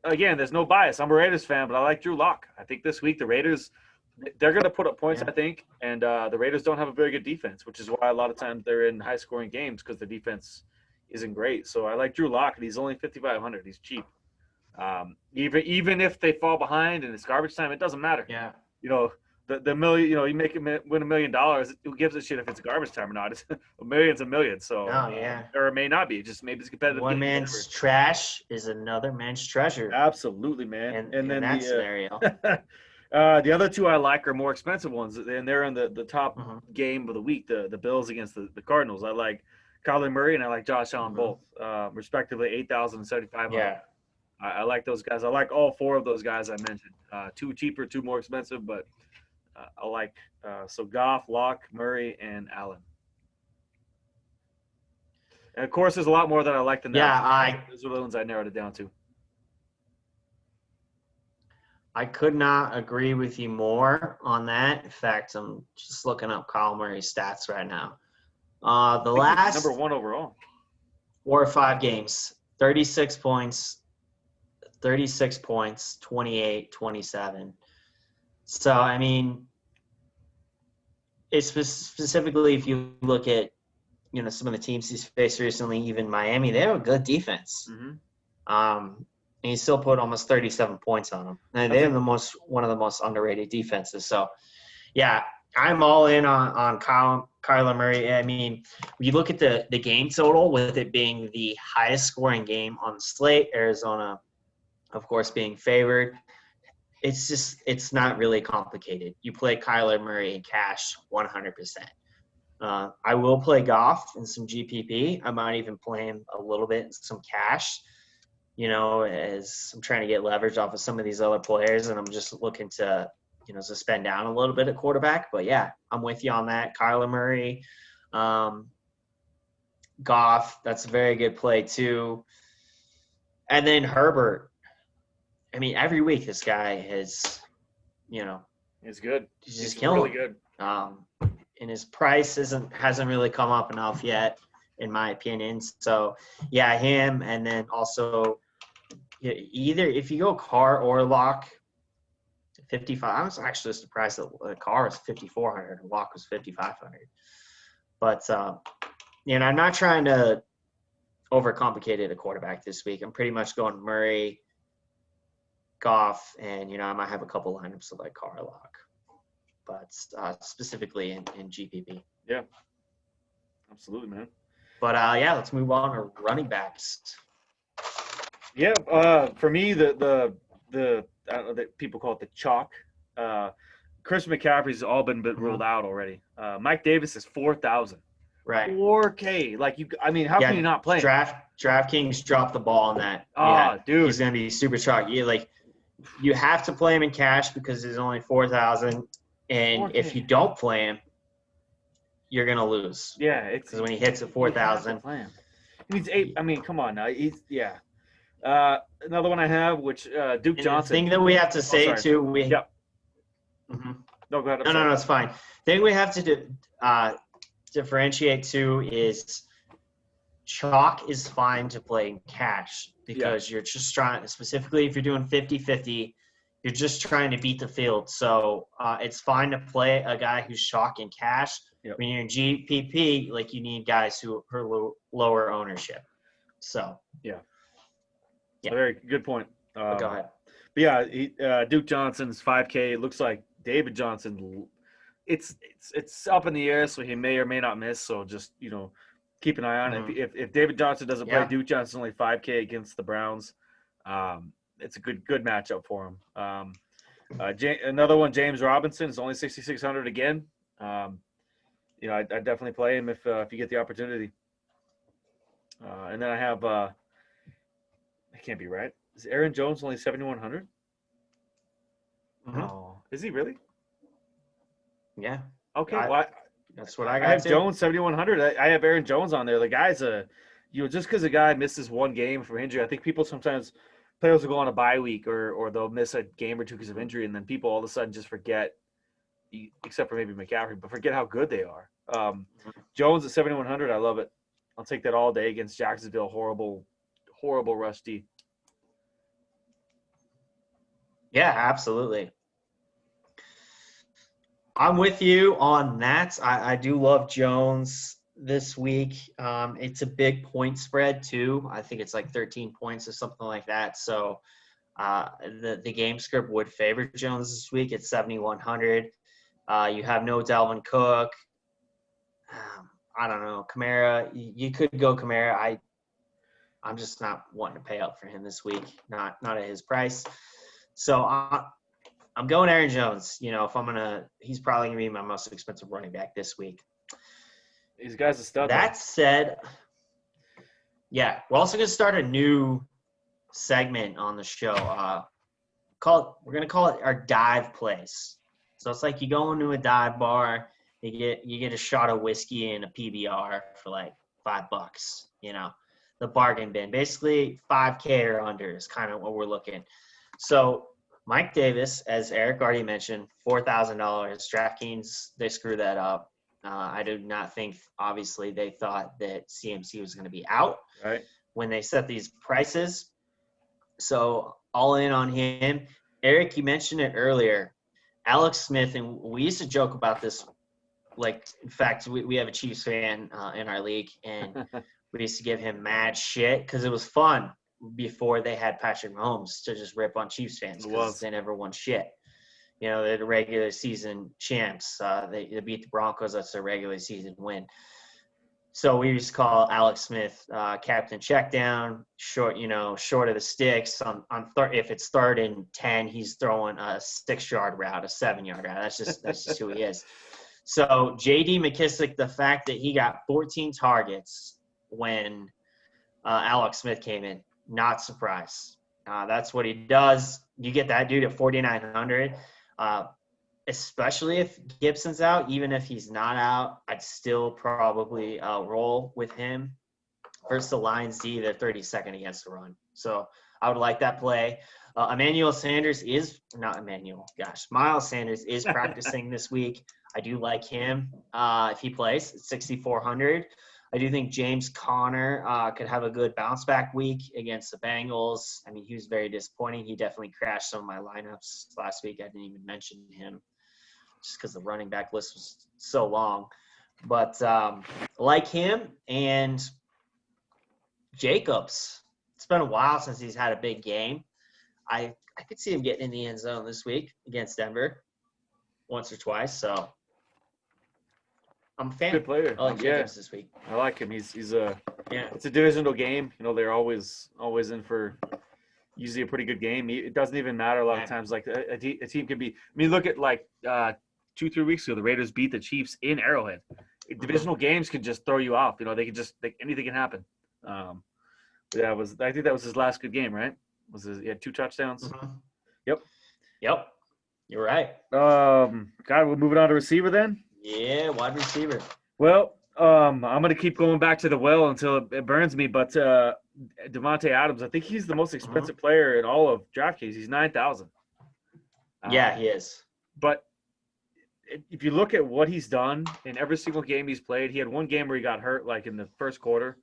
again, there's no bias. I'm a Raiders fan, but I like Drew Lock. I think this week the Raiders, they're going to put up points, I think. And the Raiders don't have a very good defense, which is why a lot of times they're in high-scoring games because the defense isn't great. So I like Drew Lock, and he's only 5,500. He's cheap. Even if they fall behind and it's garbage time, it doesn't matter. Yeah. The million, you make him win $1 million. Who gives a shit if it's garbage time or not? It's a million's a million. So, or it may not be. Just maybe it's competitive. One man's trash is another man's treasure. Absolutely, man. And then in that scenario, the other 2 I like are more expensive ones, and they're in the top game of the week. The Bills against the Cardinals. I like Kyler Murray and I like Josh Allen both, respectively 8,000 and 7,500. Yeah. I like those guys. I like all 4 of those guys I mentioned. 2 cheaper, 2 more expensive, but. I like so Goff, Locke, Murray, and Allen. And of course, there's a lot more that I like than that. Yeah, those are the ones I narrowed it down to. I could not agree with you more on that. In fact, I'm just looking up Kyle Murray's stats right now. The last number 1 overall 4 or 5 games, 36 points, 28, 27. So, I mean, it's specifically if you look at, some of the teams he's faced recently, even Miami, they have a good defense. And he still put almost 37 points on them. And they have one of the most underrated defenses. So, yeah, I'm all in on Kyler Murray. I mean, when you look at the game total, with it being the highest scoring game on the slate, Arizona, of course, being favored. It's not really complicated. You play Kyler Murray in cash 100%. I will play Goff in some GPP. I might even play him a little bit in some cash, as I'm trying to get leverage off of some of these other players, and I'm just looking to, to spend down a little bit at quarterback. But, yeah, I'm with you on that. Kyler Murray, Goff, that's a very good play too. And then Herbert. I mean, every week this guy has, he's good. He's killing. Really good. And his price hasn't really come up enough yet, in my opinion. So, yeah, him, and then also either if you go Carr or Lock, 55. I was actually surprised that the Carr was 5,400 and Lock was 5,500. But I'm not trying to overcomplicate it at quarterback this week. I'm pretty much going Murray, Goff, and I might have a couple lineups of like Carr, Lock, but specifically in GPP. Yeah, absolutely, man. But let's move on to running backs. Yeah, for me, the I don't know that people call it the chalk. Chris McCaffrey's all been ruled out already. Mike Davis is 4,000. Right. 4K. How can you not play him? DraftKings dropped the ball on that. Dude, he's gonna be super chalk. You have to play him in cash because there's only 4,000, and 4K. If you don't play him, you're gonna lose. Yeah, because when he hits at 4,000, he's 8. I mean, come on now. Another one I have, which Duke Johnson. The thing that we have to say too, Mm-hmm. No, go ahead. No, it's fine. The thing we have to differentiate too is chalk is fine to play in cash because you're just trying, specifically if you're doing 50-50, you're just trying to beat the field. So it's fine to play a guy who's chalk in cash. Yep. When you're in GPP, like you need guys who are lower ownership. So yeah. Very good point. Go ahead. But yeah, Duke Johnson's 5K. It looks like David Johnson. It's up in the air, so he may or may not miss. So just keep an eye on it. If David Johnson doesn't play, Duke Johnson's only 5K against the Browns. It's a good matchup for him. Another one, James Robinson, is only 6,600 again. I definitely play him if you get the opportunity. And then I have that can't be right. Is Aaron Jones only 7,100? Oh, is he really? Yeah. Okay. That's what I got. I have Jones 7,100. I have Aaron Jones on there. The guy's just because a guy misses one game from injury, I think people sometimes players will go on a bye week or they'll miss a game or two because of injury, and then people all of a sudden just forget, except for maybe McCaffrey, but forget how good they are. Jones at 7,100. I love it. I'll take that all day against Jacksonville. Horrible rush D. Yeah, absolutely. I'm with you on that. I do love Jones this week. It's a big point spread too. I think it's like 13 points or something like that. So the game script would favor Jones this week at 7,100. You have no Dalvin Cook. I don't know. Kamara, you could go Kamara. I'm just not wanting to pay up for him this week. Not at his price. So I'm going Aaron Jones. He's probably going to be my most expensive running back this week. These guys are stud. That said, yeah, we're also going to start a new segment on the show. We're going to call it our dive place. So it's like you go into a dive bar, you get a shot of whiskey and a PBR for like $5. The bargain bin. Basically, 5K or under is kind of what we're looking. So Mike Davis, as Eric already mentioned, $4,000. DraftKings, they screwed that up. I do not think, obviously, they thought that CMC was going to be out when they set these prices. So all in on him. Eric, you mentioned it earlier. Alex Smith, and we used to joke about this. Like, in fact, we have a Chiefs fan in our league, and we used to give him mad shit because it was fun before they had Patrick Mahomes to just rip on Chiefs fans because they never won shit. They're the regular season champs. They beat the Broncos. That's their regular season win. So we used to call Alex Smith Captain Checkdown, short of the sticks. If it's 3rd and 10, he's throwing a 6-yard route, a 7-yard route. That's just who he is. So J.D. McKissick, the fact that he got 14 targets when Alex Smith came in, not surprised. That's what he does. You get that dude at 4,900, especially if Gibson's out. Even if he's not out, I'd still probably roll with him. Versus the Lions D, they're 32nd against the run. So I would like that play. Miles Sanders is practicing this week. I do like him if he plays at 6,400. I do think James Conner could have a good bounce back week against the Bengals. I mean, he was very disappointing. He definitely crashed some of my lineups last week. I didn't even mention him just because the running back list was so long. But like him and Jacobs, it's been a while since he's had a big game. I could see him getting in the end zone this week against Denver once or twice. So I'm a fan. Good player. I like Jacobs this week. I like him. It's a divisional game. They're always in for usually a pretty good game. It doesn't even matter a lot of times. Like a team could be. I mean, look at like 2-3 weeks ago, the Raiders beat the Chiefs in Arrowhead. Divisional games can just throw you off. They can just anything can happen. I think that was his last good game, right? He had 2 touchdowns. Mm-hmm. Yep. You're right. We're moving on to receiver then. Yeah, wide receiver. Well, I'm going to keep going back to the well until it burns me, but Devontae Adams, I think he's the most expensive player in all of DraftKings. He's 9,000. Yeah, he is. But if you look at what he's done in every single game he's played, he had one game where he got hurt, like in the first quarter.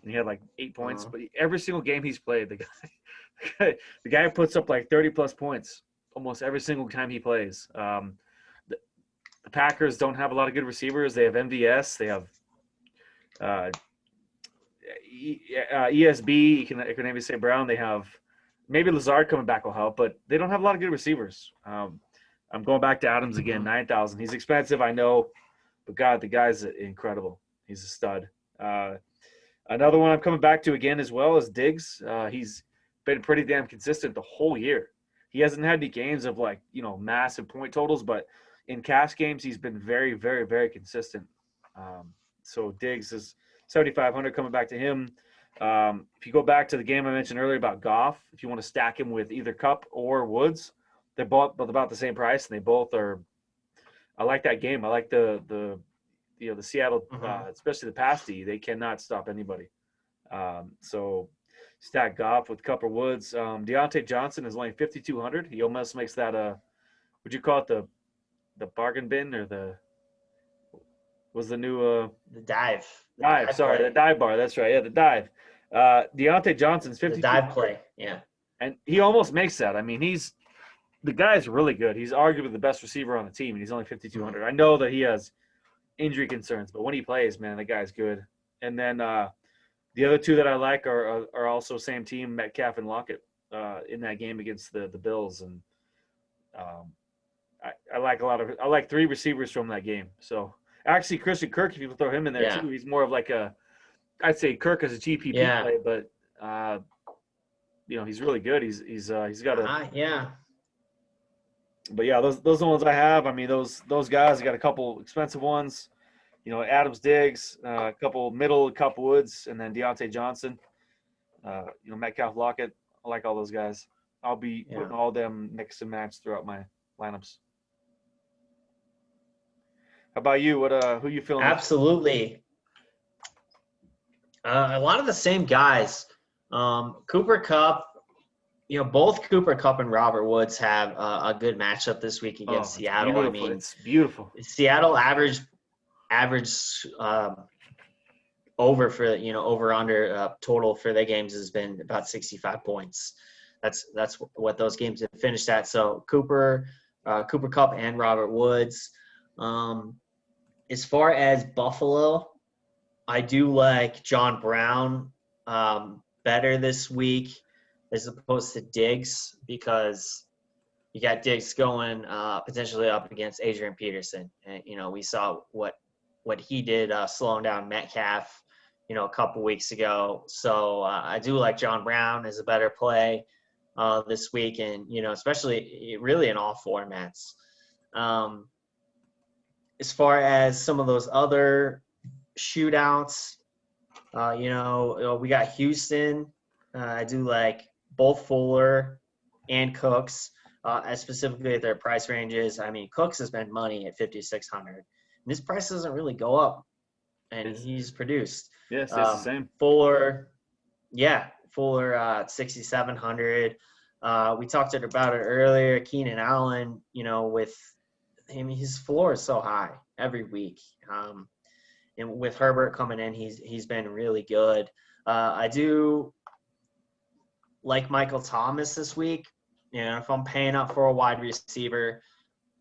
and he had like 8 points. Uh-huh. But every single game he's played, the guy puts up like 30+ points almost every single time he plays. The, the Packers don't have a lot of good receivers. They have MVS. They have uh, ESB. You can maybe say Brown. They have maybe Lazard coming back will help, but they don't have a lot of good receivers. I'm going back to Adams again, 9,000. He's expensive, I know, but God, the guy's incredible. He's a stud. Another one I'm coming back to again as well is Diggs. He's been pretty damn consistent the whole year. He hasn't had any games of like, massive point totals, but in cash games, he's been very, very, very consistent. So Diggs is 7,500 coming back to him. If you go back to the game I mentioned earlier about Goff, if you want to stack him with either Kupp or Woods, they're both about the same price, and they both are. I like that game. I like the Seattle, especially the pass D. They cannot stop anybody. So stack Goff with Kupp or Woods. Deontay Johnson is only 5,200. He almost makes that would you call it the bargain bin or the new the dive. The dive bar. That's right. Yeah, the dive. Deontay Johnson's 52. The dive play. Yeah. And he almost makes that. I mean, the guy's really good. He's arguably the best receiver on the team, and he's only 5,200. I know that he has injury concerns, but when he plays, man, the guy's good. And then the other two that I like are also same team, Metcalf and Lockett, in that game against the Bills. And I like three receivers from that game. So actually, Christian Kirk, if you throw him in there too, he's more of like I'd say Kirk as a GPP play, but he's really good. He's got a But yeah, those are the ones I have. I mean, those guys. I got a couple expensive ones. Adams, Diggs, a couple middle, a couple Woods, and then Deontay Johnson. Metcalf, Lockett. I like all those guys. I'll be putting all them mix and match throughout my lineups. How about you? Who you feeling? Absolutely. A lot of the same guys. Cooper Kupp. Both Cooper Kupp and Robert Woods have a good matchup this week against Seattle. Beautiful. I mean, it's beautiful. Seattle average over for over under total for their games has been about 65 points. That's what those games have finished at. So Cooper Kupp and Robert Woods. As far as Buffalo, I do like John Brown better this week as opposed to Diggs, because you got Diggs going potentially up against Adrian Peterson. And, we saw what he did slowing down Metcalf, a couple weeks ago. So I do like John Brown as a better play this week, and, especially really in all formats. As far as some of those other shootouts, we got Houston. I do like both Fuller and Cooks, as specifically at their price ranges. I mean, Cooks has been money at 5,600, and his price doesn't really go up, and he's produced. Yeah, it's the same. Fuller at 6,700. We talked about it earlier. Keenan Allen, with him, his floor is so high every week. And with Herbert coming in, he's been really good. I do like Michael Thomas this week. If I'm paying up for a wide receiver,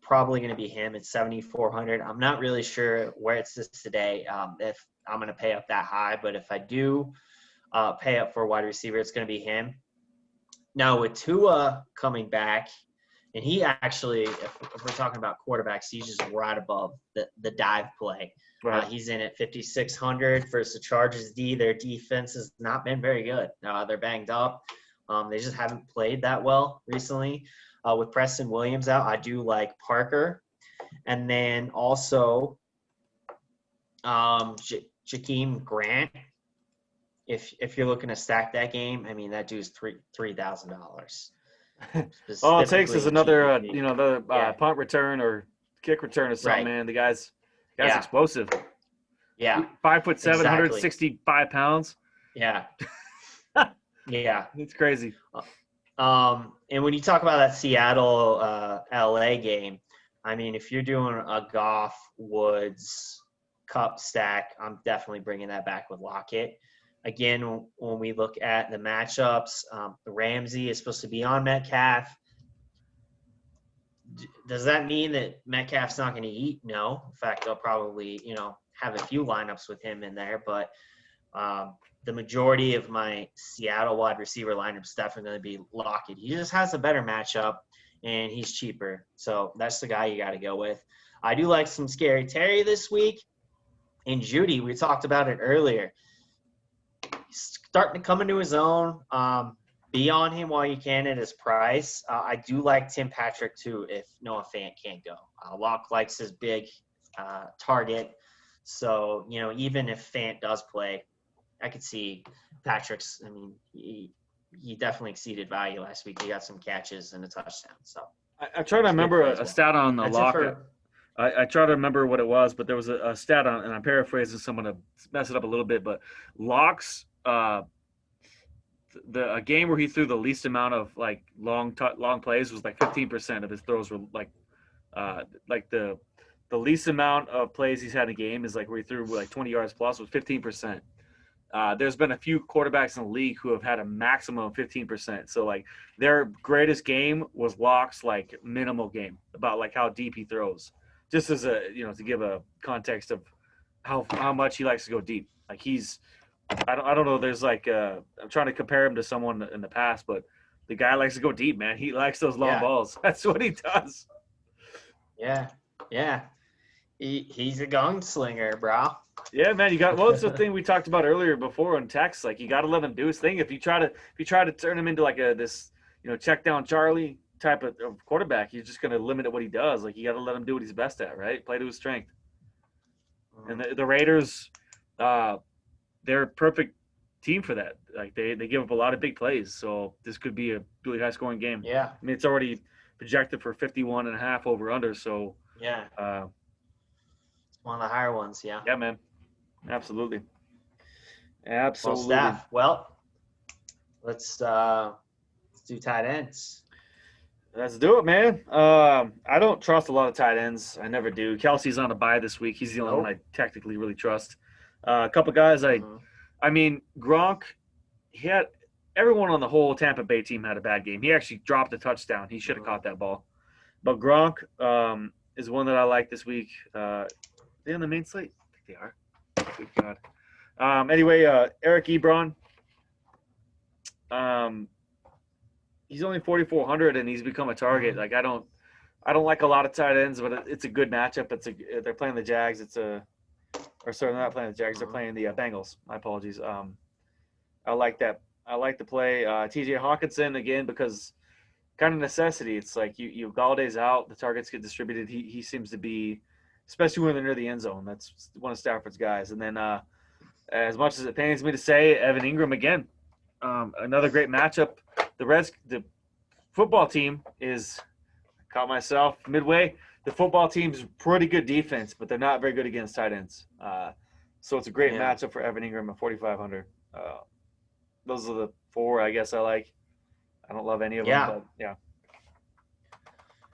probably going to be him at 7,400. I'm not really sure where it sits today, if I'm going to pay up that high, but if I do pay up for a wide receiver, it's going to be him. Now with Tua coming back, and he actually, if we're talking about quarterbacks, he's just right above the dive play. Right. He's in at 5,600 versus the Chargers D. Their defense has not been very good. They're banged up. They just haven't played that well recently. With Preston Williams out, I do like Parker. And then also Jakeem Grant. If you're looking to stack that game, I mean, that dude's $3,000. All it takes is another punt return or kick return or something, man. The guy's explosive. Yeah. 5'7", 165 pounds. Yeah. Yeah. It's crazy. And when you talk about that Seattle LA game, I mean, if you're doing a Goff Woods Kupp stack, I'm definitely bringing that back with Lockett. Again, when we look at the matchups, Ramsey is supposed to be on Metcalf. Does that mean that Metcalf's not going to eat? No. In fact, they'll probably, have a few lineups with him in there. But the majority of my Seattle wide receiver lineup is definitely going to be Lockett. He just has a better matchup, and he's cheaper. So that's the guy you got to go with. I do like some Scary Terry this week. And Judy, we talked about it earlier. He's starting to come into his own. Be on him while you can at his price. I do like Tim Patrick, too, if Noah Fant can't go. Locke likes his big target. So, even if Fant does play, I could see Patrick's – he definitely exceeded value last week. He got some catches and a touchdown. So I try to remember a stat on the Locke. I try to remember what it was, but there was a stat on, and I'm paraphrasing, so I'm going to mess it up a little bit, but Locke's a game where he threw the least amount of like long plays was like 15% of his throws were like the least amount of plays he's had in a game is like where he threw like 20 yards plus was 15%. There's been a few quarterbacks in the league who have had a maximum of 15%. So like their greatest game was Locke's like minimal game about like how deep he throws. Just as a to give a context of how much he likes to go deep. Like I don't know. There's like I'm trying to compare him to someone in the past, but the guy likes to go deep, man. He likes those long balls. That's what he does. Yeah. He's a gunslinger, bro. Yeah, man. It's the thing we talked about earlier before in text. Like you got to let him do his thing. If you try to turn him into like this check down Charlie type of quarterback, you're just going to limit what he does. Like you got to let him do what he's best at, right? Play to his strength. And the Raiders, they're a perfect team for that. Like they give up a lot of big plays, so this could be a really high scoring game. Yeah, I mean it's already projected for 51.5 over under. So yeah, one of the higher ones. Yeah. Yeah, man. Absolutely. Well, staff. Well, let's do tight ends. Let's do it, man. I don't trust a lot of tight ends. I never do. Kelsey's on a bye this week. He's the only one I technically really trust. A couple guys I mean, Gronk, everyone on the whole Tampa Bay team had a bad game. He actually dropped a touchdown. He should have caught that ball. But Gronk is one that I like this week. Are they on the main slate? I think they are. Good God. Anyway, Eric Ebron. He's only 4,400 and he's become a target. Like I don't like a lot of tight ends, but it's a good matchup. They're playing the Jags. They're not playing the Jags. They're playing the Bengals. My apologies. I like that. I like to play T.J. Hawkinson again because kind of necessity. It's like you Galladay's out, the targets get distributed. He seems to be, especially when they're near the end zone. That's one of Stafford's guys. And then as much as it pains me to say, Evan Ingram again. Another great matchup. The football team caught myself midway. The football team's pretty good defense, but they're not very good against tight ends. So it's a great matchup for Evan Ingram at 4,500. Those are the four I guess I like. I don't love any of them, but yeah.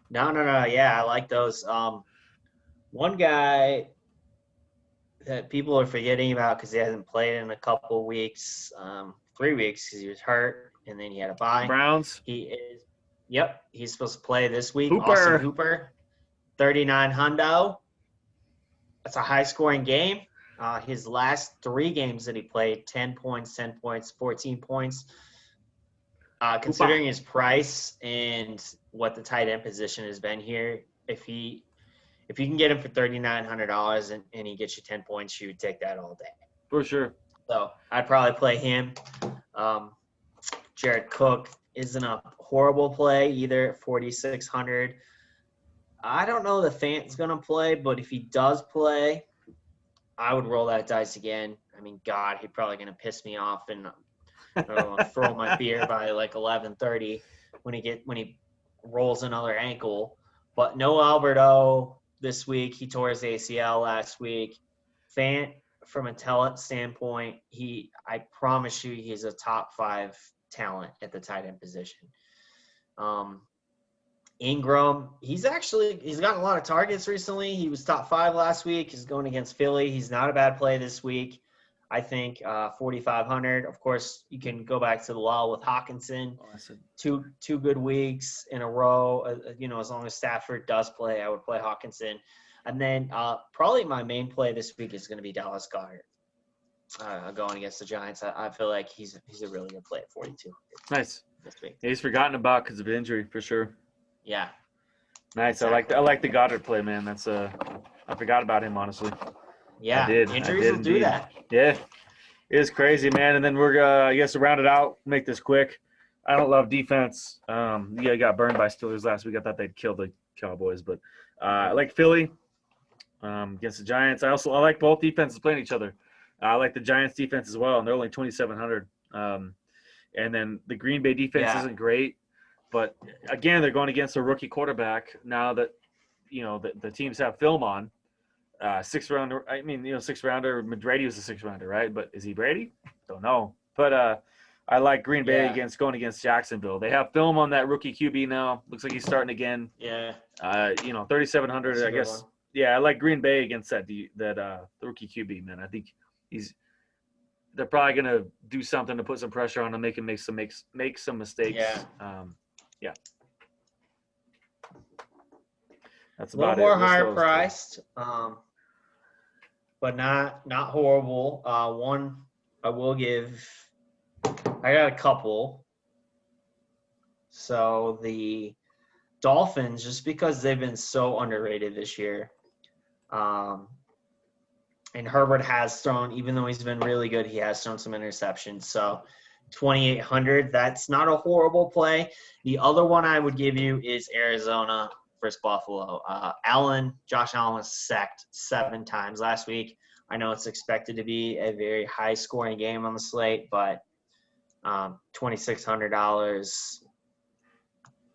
No. Yeah, I like those. One guy that people are forgetting about because he hasn't played in a couple weeks, 3 weeks because he was hurt, and then he had a bye. Browns. He's supposed to play this week. Hooper. Austin Hooper, 39 hundo. That's a high-scoring game. His last 3 games that he played, 10 points, 10 points, 14 points. Considering his price and what the tight end position has been here, if you can get him for $3,900 and he gets you 10 points, you would take that all day. For sure. So I'd probably play him. Jared Cook isn't a horrible play either at 4,600. I don't know the Fant's going to play, but if he does play, I would roll that dice again. I mean, God, he's probably going to piss me off and throw my beer by like 11:30 when he rolls another ankle. But no Alberto this week. He tore his ACL last week. Fant, from a talent standpoint, I promise you he's a top 5 talent at the tight end position. Ingram, he's gotten a lot of targets recently. He was top 5 last week. He's going against Philly. He's not a bad play this week. I think 4,500. Of course, you can go back to the well with Hawkinson. Awesome. Two good weeks in a row. As long as Stafford does play, I would play Hawkinson. And then probably my main play this week is going to be Dallas Goedert going against the Giants. I feel like he's a really good play at 42. Nice. This week. Yeah, he's forgotten about because of injury for sure. Yeah. Nice. Exactly. I like the Goddard play, man. That's I forgot about him, honestly. Yeah. Injuries will do that. Yeah. It is crazy, man. And then we're I guess to round it out, make this quick. I don't love defense. Yeah, got burned by Steelers last week. I thought they'd kill the Cowboys, but I like Philly against the Giants. I like both defenses playing each other. I like the Giants defense as well, and they're only 2,700. And then the Green Bay defense isn't great, but again, they're going against a rookie quarterback now that the teams have film on. Sixth rounder. Sixth rounder. Brady was a sixth rounder, right? But is he Brady? Don't know. But I like Green Bay going against Jacksonville. They have film on that rookie QB now. Looks like he's starting again. Yeah. 3,700. I guess. One. Yeah, I like Green Bay against that rookie QB, man. I think they're probably gonna do something to put some pressure on him, make him make some mistakes. Yeah. That's a little about more higher priced, but not horrible. One I will give. I got a couple. So the Dolphins, just because they've been so underrated this year, and Herbert has thrown, even though he's been really good, he has thrown some interceptions. So 2,800, that's not a horrible play. The other one I would give you is Arizona versus Buffalo. Josh Allen was sacked 7 times last week. I know it's expected to be a very high-scoring game on the slate, but $2,600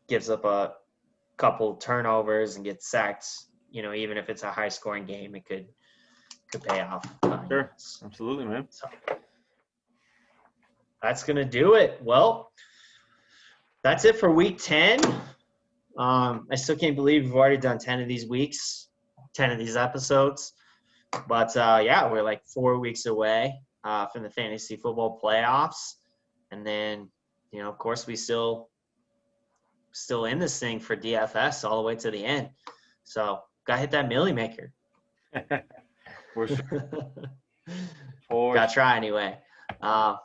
gives up a couple turnovers and gets sacked. Even if it's a high-scoring game, it could pay off. Sure, absolutely, man. So that's gonna do it. Well, that's it for week 10. I still can't believe we've already done 10 of these weeks, 10 of these episodes. But we're like 4 weeks away from the fantasy football playoffs. And then, of course, we still in this thing for DFS all the way to the end. So gotta hit that milli maker. For sure. Gotta try anyway. But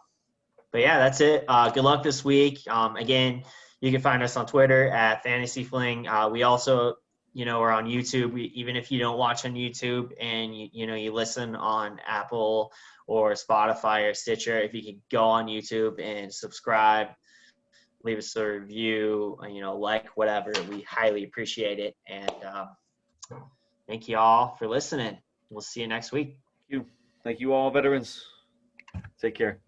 yeah, that's it. Good luck this week. Again, you can find us on Twitter at Fantasy Fling. We also, are on YouTube. Even if you don't watch on YouTube and you listen on Apple or Spotify or Stitcher, if you could go on YouTube and subscribe, leave us a review, like whatever, we highly appreciate it. And thank you all for listening. We'll see you next week. Thank you all, veterans. Take care.